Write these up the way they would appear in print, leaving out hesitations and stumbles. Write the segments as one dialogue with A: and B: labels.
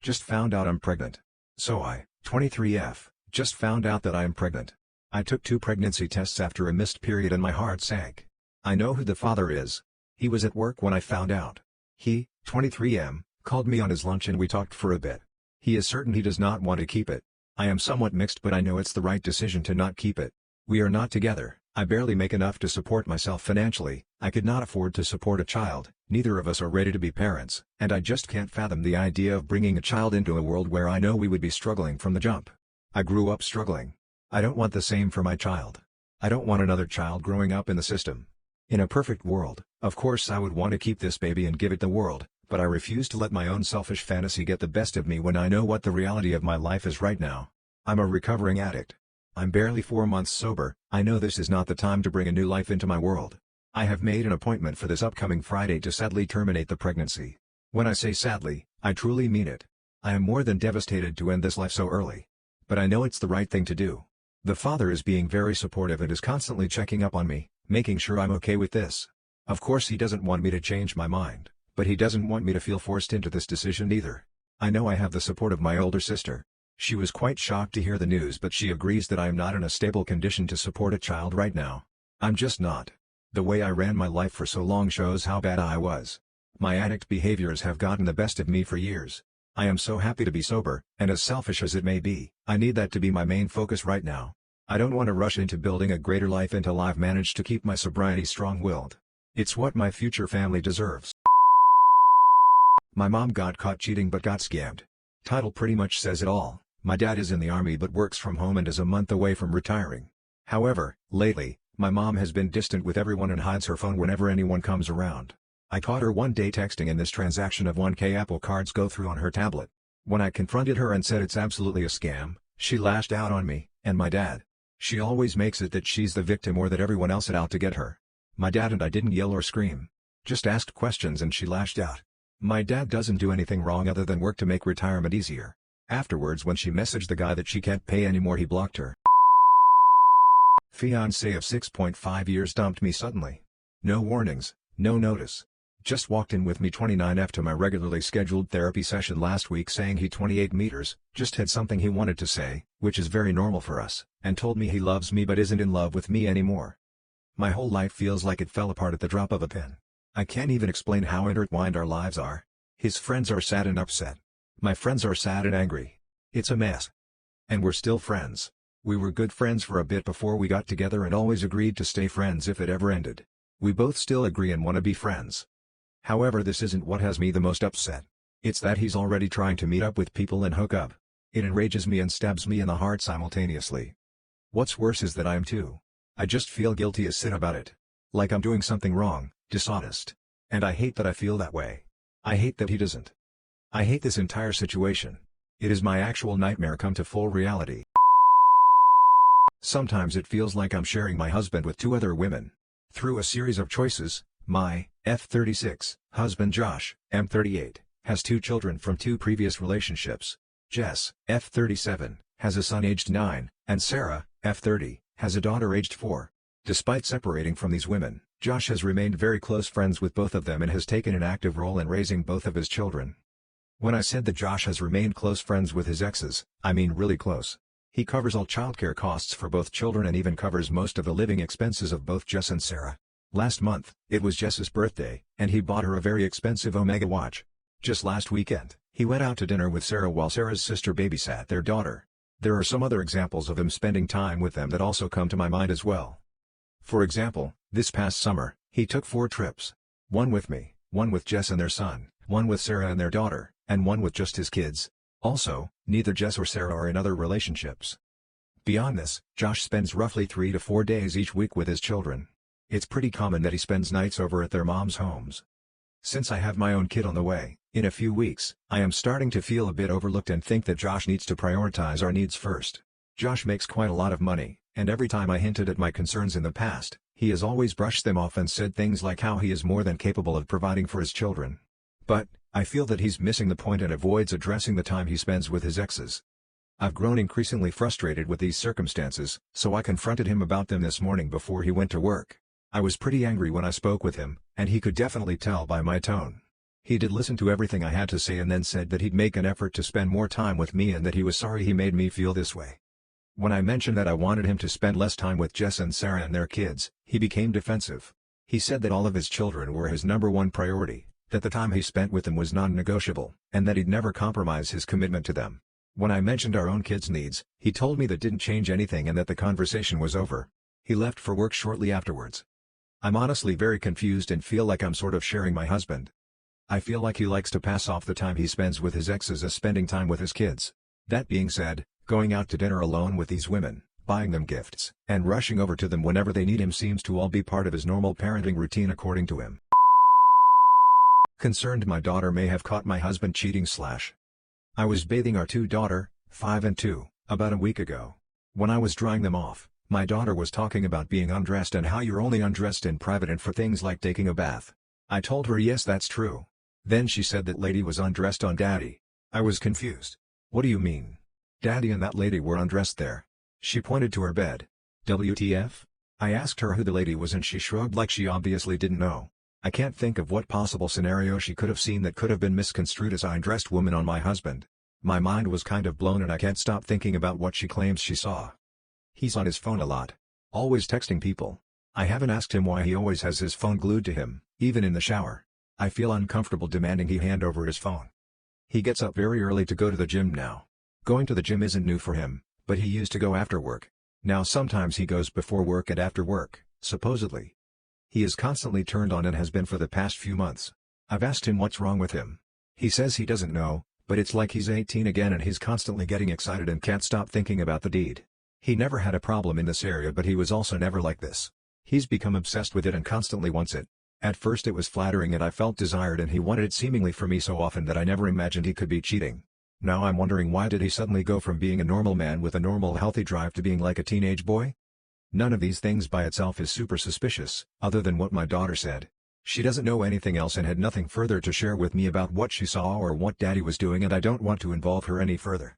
A: Just found out I'm pregnant. So I, 23F, just found out that I am pregnant. I took 2 pregnancy tests after a missed period and my heart sank. I know who the father is. He was at work when I found out. He, 23M, called me on his lunch and we talked for a bit. He is certain he does not want to keep it. I am somewhat mixed, but I know it's the right decision to not keep it. We are not together. I barely make enough to support myself financially. I could not afford to support a child. Neither of us are ready to be parents, and I just can't fathom the idea of bringing a child into a world where I know we would be struggling from the jump. I grew up struggling. I don't want the same for my child. I don't want another child growing up in the system. In a perfect world, of course I would want to keep this baby and give it the world, but I refuse to let my own selfish fantasy get the best of me when I know what the reality of my life is right now. I'm a recovering addict. I'm barely 4 months sober. I know this is not the time to bring a new life into my world. I have made an appointment for this upcoming Friday to sadly terminate the pregnancy. When I say sadly, I truly mean it. I am more than devastated to end this life so early. But I know it's the right thing to do. The father is being very supportive and is constantly checking up on me, making sure I'm okay with this. Of course he doesn't want me to change my mind, but he doesn't want me to feel forced into this decision either. I know I have the support of my older sister. She was quite shocked to hear the news, but she agrees that I am not in a stable condition to support a child right now. I'm just not. The way I ran my life for so long shows how bad I was. My addict behaviors have gotten the best of me for years. I am so happy to be sober, and as selfish as it may be, I need that to be my main focus right now. I don't want to rush into building a greater life until I've managed to keep my sobriety strong-willed. It's what my future family deserves. My mom got caught cheating but got scammed. Title pretty much says it all. My dad is in the army but works from home and is a month away from retiring. However, lately, my mom has been distant with everyone and hides her phone whenever anyone comes around. I caught her one day texting and this transaction of 1K Apple cards go through on her tablet. When I confronted her and said it's absolutely a scam, she lashed out on me, and my dad. She always makes it that she's the victim or that everyone else is out to get her. My dad and I didn't yell or scream. Just asked questions and she lashed out. My dad doesn't do anything wrong other than work to make retirement easier. Afterwards, when she messaged the guy that she can't pay anymore, he blocked her. Fiancé of 6.5 years dumped me suddenly. No warnings, no notice. Just walked in with me 29F to my regularly scheduled therapy session last week saying he 28 meters, just had something he wanted to say, which is very normal for us, and told me he loves me but isn't in love with me anymore. My whole life feels like it fell apart at the drop of a pin. I can't even explain how intertwined our lives are. His friends are sad and upset. My friends are sad and angry. It's a mess. And we're still friends. We were good friends for a bit before we got together and always agreed to stay friends if it ever ended. We both still agree and want to be friends. However, this isn't what has me the most upset. It's that he's already trying to meet up with people and hook up. It enrages me and stabs me in the heart simultaneously. What's worse is that I am too. I just feel guilty as sin about it. Like I'm doing something wrong, dishonest. And I hate that I feel that way. I hate that he doesn't. I hate this entire situation. It is my actual nightmare come to full reality. Sometimes it feels like I'm sharing my husband with 2 other women. Through a series of choices, my F36 husband Josh, M38, has 2 children from 2 previous relationships. Jess, F37, has a son aged 9, and Sarah, F30, has a daughter aged 4. Despite separating from these women, Josh has remained very close friends with both of them and has taken an active role in raising both of his children. When I said that Josh has remained close friends with his exes, I mean really close. He covers all childcare costs for both children and even covers most of the living expenses of both Jess and Sarah. Last month, it was Jess's birthday, and he bought her a very expensive Omega watch. Just last weekend, he went out to dinner with Sarah while Sarah's sister babysat their daughter. There are some other examples of him spending time with them that also come to my mind as well. For example, this past summer, he took 4 trips. 1 with me, 1 with Jess and their son, 1 with Sarah and their daughter, and 1 with just his kids. Also, neither Jess or Sarah are in other relationships. Beyond this, Josh spends roughly 3 to 4 days each week with his children. It's pretty common that he spends nights over at their moms' homes. Since I have my own kid on the way, in a few weeks, I am starting to feel a bit overlooked and think that Josh needs to prioritize our needs first. Josh makes quite a lot of money, and every time I hinted at my concerns in the past, he has always brushed them off and said things like how he is more than capable of providing for his children. But, I feel that he's missing the point and avoids addressing the time he spends with his exes. I've grown increasingly frustrated with these circumstances, so I confronted him about them this morning before he went to work. I was pretty angry when I spoke with him, and he could definitely tell by my tone. He did listen to everything I had to say and then said that he'd make an effort to spend more time with me and that he was sorry he made me feel this way. When I mentioned that I wanted him to spend less time with Jess and Sarah and their kids, he became defensive. He said that all of his children were his #1 priority, that the time he spent with them was non-negotiable, and that he'd never compromise his commitment to them. When I mentioned our own kids' needs, he told me that didn't change anything and that the conversation was over. He left for work shortly afterwards. I'm honestly very confused and feel like I'm sort of sharing my husband. I feel like he likes to pass off the time he spends with his exes as spending time with his kids. That being said, going out to dinner alone with these women, buying them gifts, and rushing over to them whenever they need him seems to all be part of his normal parenting routine according to him. Concerned my daughter may have caught my husband cheating / I was bathing our 2 daughters, 5 and 2, about a week ago. When I was drying them off, my daughter was talking about being undressed and how you're only undressed in private and for things like taking a bath. I told her yes, that's true. Then she said that lady was undressed on Daddy. I was confused. What do you mean? Daddy and that lady were undressed there. She pointed to her bed. WTF? I asked her who the lady was and she shrugged like she obviously didn't know. I can't think of what possible scenario she could have seen that could have been misconstrued as undressed woman on my husband. My mind was kind of blown and I can't stop thinking about what she claims she saw. He's on his phone a lot. Always texting people. I haven't asked him why he always has his phone glued to him, even in the shower. I feel uncomfortable demanding he hand over his phone. He gets up very early to go to the gym now. Going to the gym isn't new for him, but he used to go after work. Now sometimes he goes before work and after work, supposedly. He is constantly turned on and has been for the past few months. I've asked him what's wrong with him. He says he doesn't know, but it's like he's 18 again and he's constantly getting excited and can't stop thinking about the deed. He never had a problem in this area but he was also never like this. He's become obsessed with it and constantly wants it. At first it was flattering and I felt desired and he wanted it seemingly for me so often that I never imagined he could be cheating. Now I'm wondering why did he suddenly go from being a normal man with a normal healthy drive to being like a teenage boy? None of these things by itself is super suspicious, other than what my daughter said. She doesn't know anything else and had nothing further to share with me about what she saw or what Daddy was doing and I don't want to involve her any further.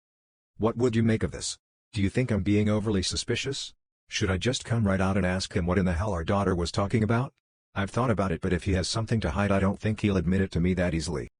A: What would you make of this? Do you think I'm being overly suspicious? Should I just come right out and ask him what in the hell our daughter was talking about? I've thought about it but if he has something to hide I don't think he'll admit it to me that easily.